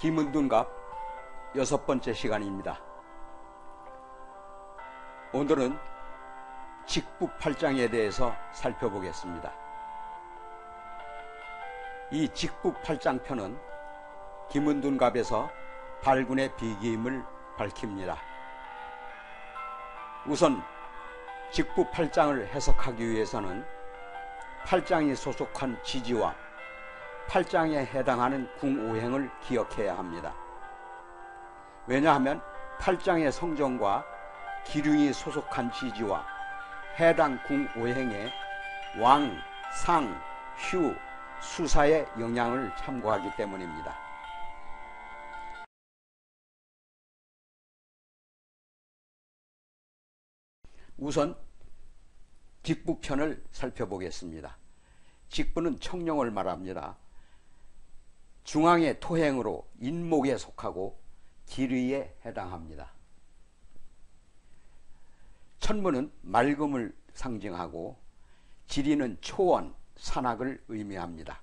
김은둔갑 6번째 시간입니다. 오늘은 직북팔장에 대해서 살펴보겠습니다. 이 직북팔장편은 김은둔갑에서 발군의 비기임을 밝힙니다. 우선 직북팔장을 해석하기 위해서는 팔장이 소속한 지지와 팔장에 해당하는 궁오행을 기억해야 합니다. 왜냐하면 팔장의 성정과 기륭이 소속한 지지와 해당 궁오행의 왕, 상, 휴, 수사의 영향을 참고하기 때문입니다. 우선 직북편을 살펴보겠습니다. 직부는 청룡을 말합니다. 중앙의 토행으로 인목에 속하고 기류에 해당합니다. 천문은 맑음을 상징하고 지리는 초원, 산악을 의미합니다.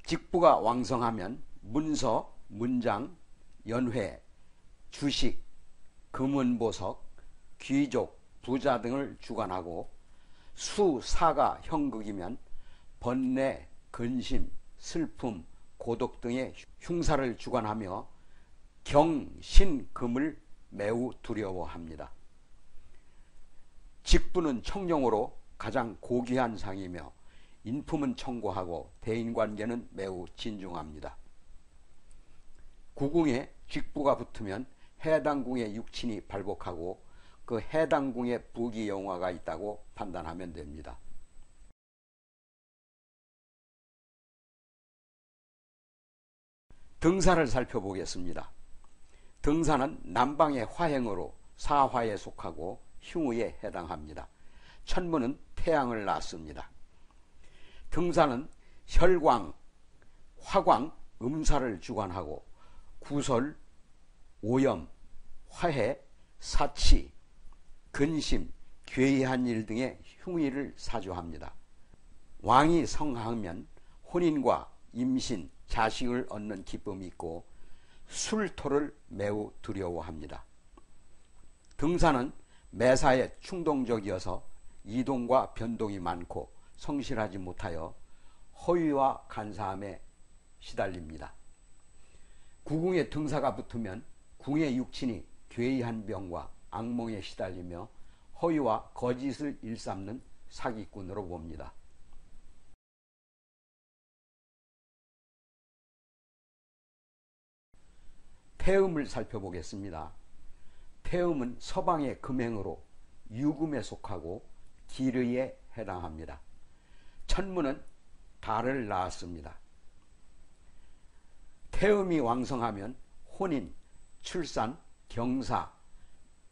직부가 왕성하면 문서, 문장, 연회, 주식, 금은보석, 귀족, 부자 등을 주관하고 수, 사가, 형극이면 번뇌, 근심, 슬픔, 고독 등의 흉사를 주관하며 경, 신, 금을 매우 두려워합니다. 직부는 청룡으로 가장 고귀한 상이며 인품은 청고하고 대인관계는 매우 진중합니다. 구궁에 직부가 붙으면 해당 궁의 육친이 발복하고 그 해당 궁에 부귀영화가 있다고 판단하면 됩니다. 등사를 살펴보겠습니다. 등사는 남방의 화행으로 사화에 속하고 흉의에 해당합니다. 천문은 태양을 낳습니다. 등사는 혈광, 화광, 음사를 주관하고 구설, 오염, 화해, 사치, 근심, 괴이한 일 등의 흉의를 사주합니다. 왕이 성하면 혼인과 임신, 자식을 얻는 기쁨이 있고 술토를 매우 두려워합니다. 등사는 매사에 충동적이어서 이동과 변동이 많고 성실하지 못하여 허위와 간사함에 시달립니다. 구궁에 등사가 붙으면 궁의 육친이 괴이한 병과 악몽에 시달리며 허위와 거짓을 일삼는 사기꾼으로 봅니다. 태음을 살펴보겠습니다. 태음은 서방의 금행으로 유금에 속하고 기르에 해당합니다. 천문은 달을 낳았습니다. 태음이 왕성하면 혼인, 출산, 경사,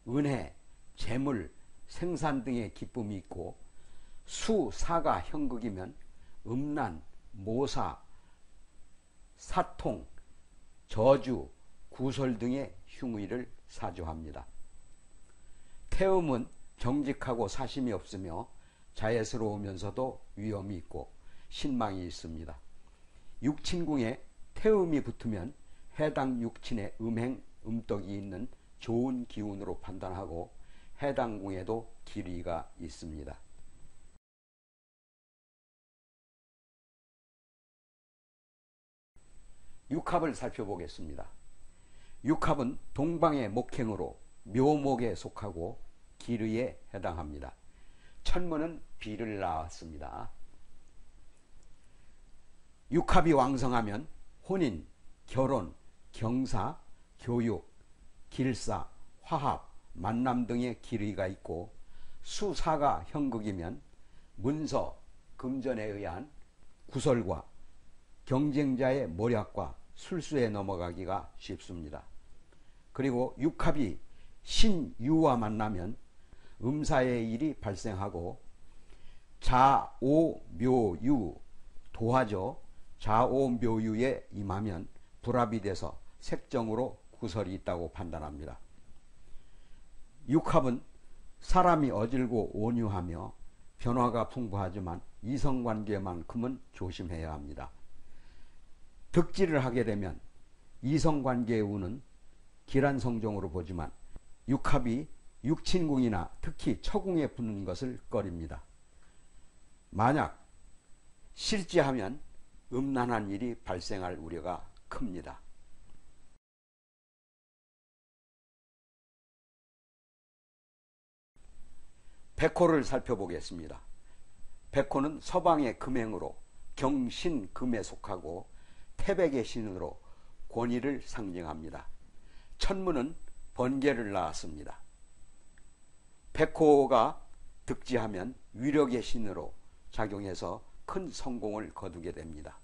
은혜, 재물, 생산 등의 기쁨이 있고 수, 사가, 형극이면 음란, 모사, 사통, 저주, 구설 등의 흉의를 사주합니다. 태음은 정직하고 사심이 없으며 자애스러우면서도 위험이 있고 신망이 있습니다. 육친궁에 태음이 붙으면 해당 육친의 음행, 음덕이 있는 좋은 기운으로 판단하고 해당 궁에도 기리가 있습니다. 육합을 살펴보겠습니다. 육합은 동방의 목행으로 묘목에 속하고 기르에 해당합니다. 천문은 비를 낳았습니다. 육합이 왕성하면 혼인, 결혼, 경사, 교육, 길사, 화합, 만남 등의 기르가 있고 수사가 형극이면 문서, 금전에 의한 구설과 경쟁자의 모략과 술수에 넘어가기가 쉽습니다. 그리고 육합이 신유와 만나면 음사의 일이 발생하고 자오묘유, 도화죠. 자오묘유에 임하면 불합이 돼서 색정으로 구설이 있다고 판단합니다. 육합은 사람이 어질고 온유하며 변화가 풍부하지만 이성관계만큼은 조심해야 합니다. 득지를 하게 되면 이성관계의 운은 기란성종으로 보지만 육합이 육친궁이나 특히 처궁에 붙는 것을 꺼립니다. 만약 실지하면 음란한 일이 발생할 우려가 큽니다. 백호를 살펴보겠습니다. 백호는 서방의 금행으로 경신금에 속하고 태백의 신으로 권위를 상징합니다. 천문은 번개를 낳았습니다. 백호가 득지하면 위력의 신으로 작용해서 큰 성공을 거두게 됩니다.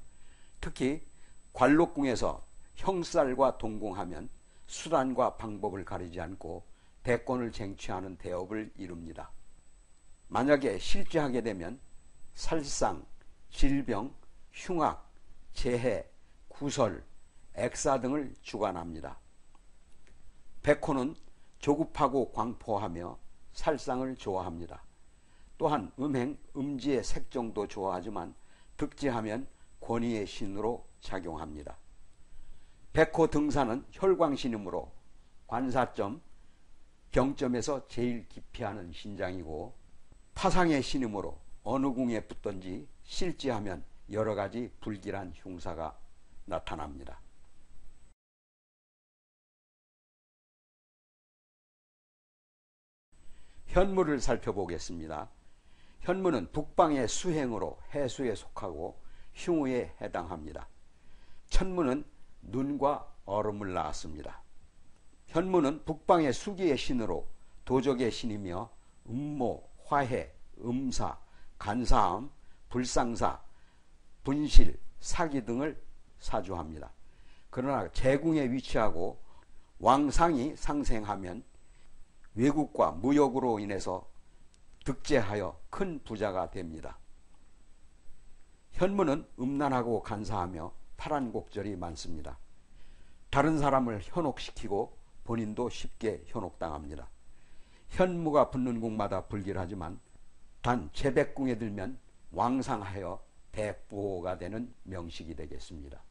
특히 관록궁에서 형살과 동궁하면 수단과 방법을 가리지 않고 대권을 쟁취하는 대업을 이룹니다. 만약에 실지하게 되면 살상, 질병, 흉악, 재해, 구설, 액사 등을 주관합니다. 백호는 조급하고 광포하며 살상을 좋아합니다. 또한 음행, 음지의 색종도 좋아하지만 득지하면 권위의 신으로 작용합니다. 백호 등산은 혈광신이므로 관사점, 병점에서 제일 기피하는 신장이고 파상의 신이므로 어느 궁에 붙든지 실지하면 여러 가지 불길한 흉사가 나타납니다. 현무를 살펴보겠습니다. 현무는 북방의 수행으로 해수에 속하고 흉우에 해당합니다. 천무는 눈과 얼음을 낳았습니다. 현무는 북방의 수기의 신으로 도적의 신이며 음모, 화해, 음사, 간사함, 불상사, 분실, 사기 등을 사주합니다. 그러나 제궁에 위치하고 왕상이 상생하면 외국과 무역으로 인해서 득제하여 큰 부자가 됩니다. 현무는 음란하고 간사하며 파란곡절이 많습니다. 다른 사람을 현혹시키고 본인도 쉽게 현혹당합니다. 현무가 붙는 궁마다 불길하지만 단 제백궁에 들면 왕상하여 대부호가 되는 명식이 되겠습니다.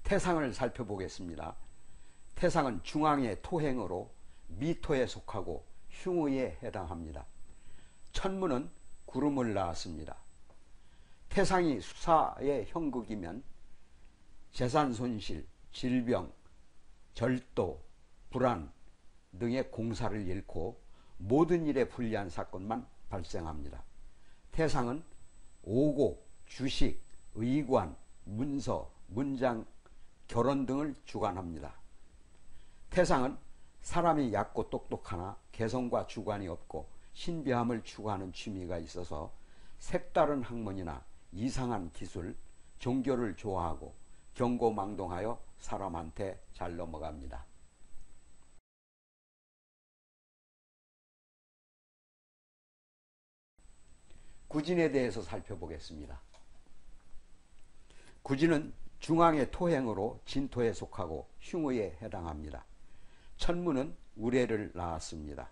태상을 살펴보겠습니다. 태상은 중앙의 토행으로 미토에 속하고 흉의에 해당합니다. 천무는 구름을 낳았습니다. 태상이 수사의 형극이면 재산 손실, 질병, 절도, 불안 등의 공사를 잃고 모든 일에 불리한 사건만 발생합니다. 태상은 오곡, 주식, 의관, 문서, 문장, 결혼 등을 주관합니다. 태상은 사람이 얕고 똑똑하나 개성과 주관이 없고 신비함을 추구하는 취미가 있어서 색다른 학문이나 이상한 기술, 종교를 좋아하고 경고망동하여 사람한테 잘 넘어갑니다. 구진에 대해서 살펴보겠습니다. 구진은 중앙의 토행으로 진토에 속하고 흉의에 해당합니다. 천무는 우레를 낳았습니다.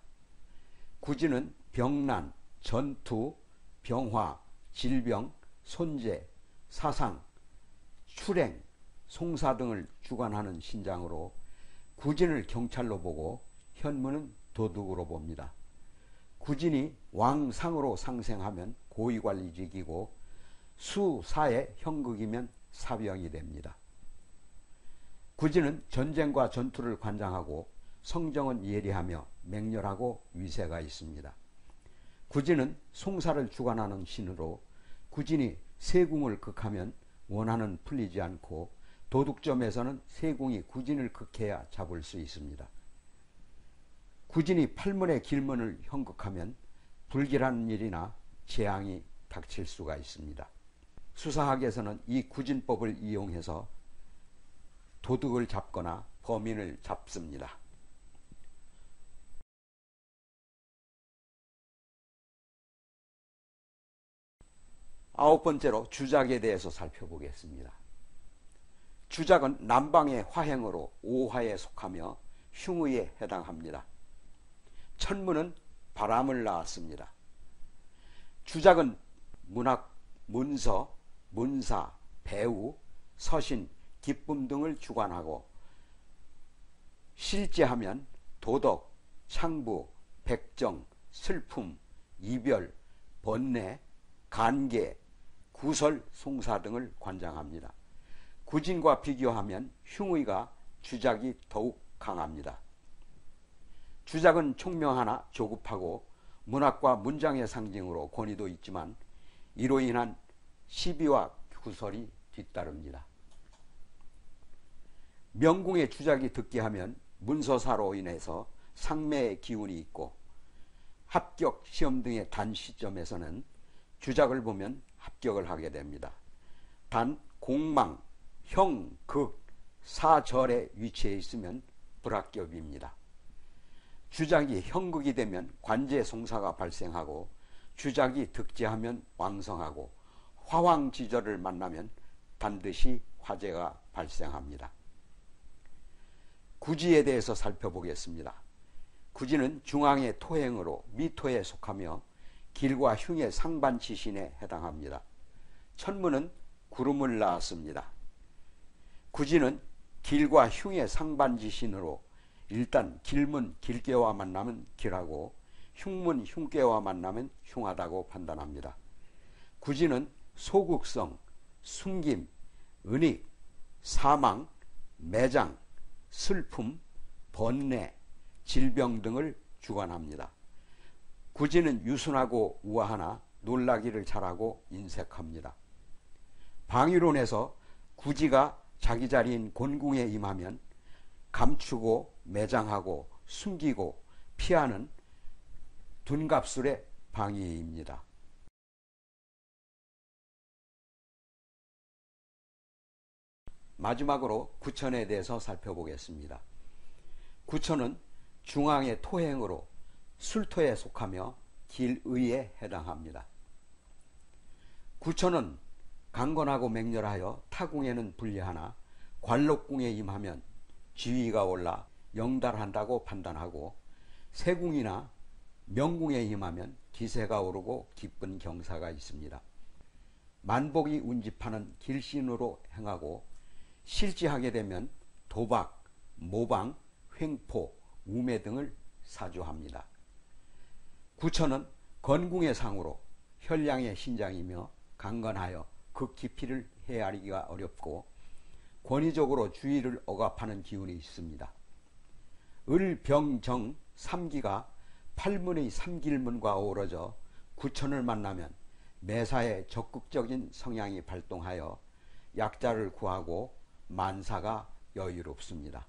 구진은 병난, 전투, 병화, 질병, 손재, 사상, 출행, 송사 등을 주관하는 신장으로 구진을 경찰로 보고 현무는 도둑으로 봅니다. 구진이 왕상으로 상생하면 고위관리직이고 수사의 형극이면 사병이 됩니다. 구진은 전쟁과 전투를 관장하고 성정은 예리하며 맹렬하고 위세가 있습니다. 구진은 송사를 주관하는 신으로 구진이 세궁을 극하면 원한은 풀리지 않고 도둑점에서는 세궁이 구진을 극해야 잡을 수 있습니다. 구진이 팔문의 길문을 형극하면 불길한 일이나 재앙이 닥칠 수가 있습니다. 수사학에서는 이 구진법을 이용해서 도둑을 잡거나 범인을 잡습니다. 아홉 번째로 주작에 대해서 살펴보겠습니다. 주작은 남방의 화행으로 오화에 속하며 흉의에 해당합니다. 천무는 바람을 낳았습니다. 주작은 문학, 문서, 문사, 배우, 서신, 기쁨 등을 주관하고 실제하면 도덕, 창부, 백정, 슬픔, 이별, 번뇌, 간계, 구설, 송사 등을 관장합니다. 구진과 비교하면 흉의가 주작이 더욱 강합니다. 주작은 총명하나 조급하고 문학과 문장의 상징으로 권위도 있지만 이로 인한 시비와 구설이 뒤따릅니다. 명궁의 주작이 득기하면 문서사로 인해서 상매의 기운이 있고 합격 시험 등의 단 시점에서는 주작을 보면 합격을 하게 됩니다. 단 공망, 형, 극, 사절에 위치해 있으면 불합격입니다. 주작이 형극이 되면 관제송사가 발생하고 주작이 득지하면 왕성하고 화왕지절을 만나면 반드시 화재가 발생합니다. 구지에 대해서 살펴보겠습니다. 구지는 중앙의 토행으로 미토에 속하며 길과 흉의 상반지신에 해당합니다. 천문은 구름을 낳았습니다. 구지는 길과 흉의 상반지신으로 일단 길문 길게와 만나면 길하고 흉문 흉계와 만나면 흉하다고 판단합니다. 구지는 소극성, 숨김, 은익, 사망, 매장, 슬픔, 번뇌, 질병 등을 주관합니다. 구지는 유순하고 우아하나 놀라기를 잘하고 인색합니다. 방위론에서 구지가 자기 자리인 곤궁에 임하면 감추고 매장하고 숨기고 피하는 둔갑술의 방위입니다. 마지막으로 구천에 대해서 살펴보겠습니다. 구천은 중앙의 토행으로 술토에 속하며 길의에 해당합니다. 구천은 강건하고 맹렬하여 타궁에는 불리하나 관록궁에 임하면 지위가 올라 영달한다고 판단하고 세궁이나 명궁에 임하면 기세가 오르고 기쁜 경사가 있습니다. 만복이 운집하는 길신으로 행하고 실지하게 되면 도박, 모방, 횡포, 우매 등을 사주합니다. 구천은 건궁의 상으로 혈량의 신장이며 강건하여 그 깊이를 헤아리기가 어렵고 권위적으로 주의를 억압하는 기운이 있습니다. 을, 병, 정, 삼기가 팔문의 삼길문과 어우러져 구천을 만나면 매사에 적극적인 성향이 발동하여 약자를 구하고 만사가 여유롭습니다.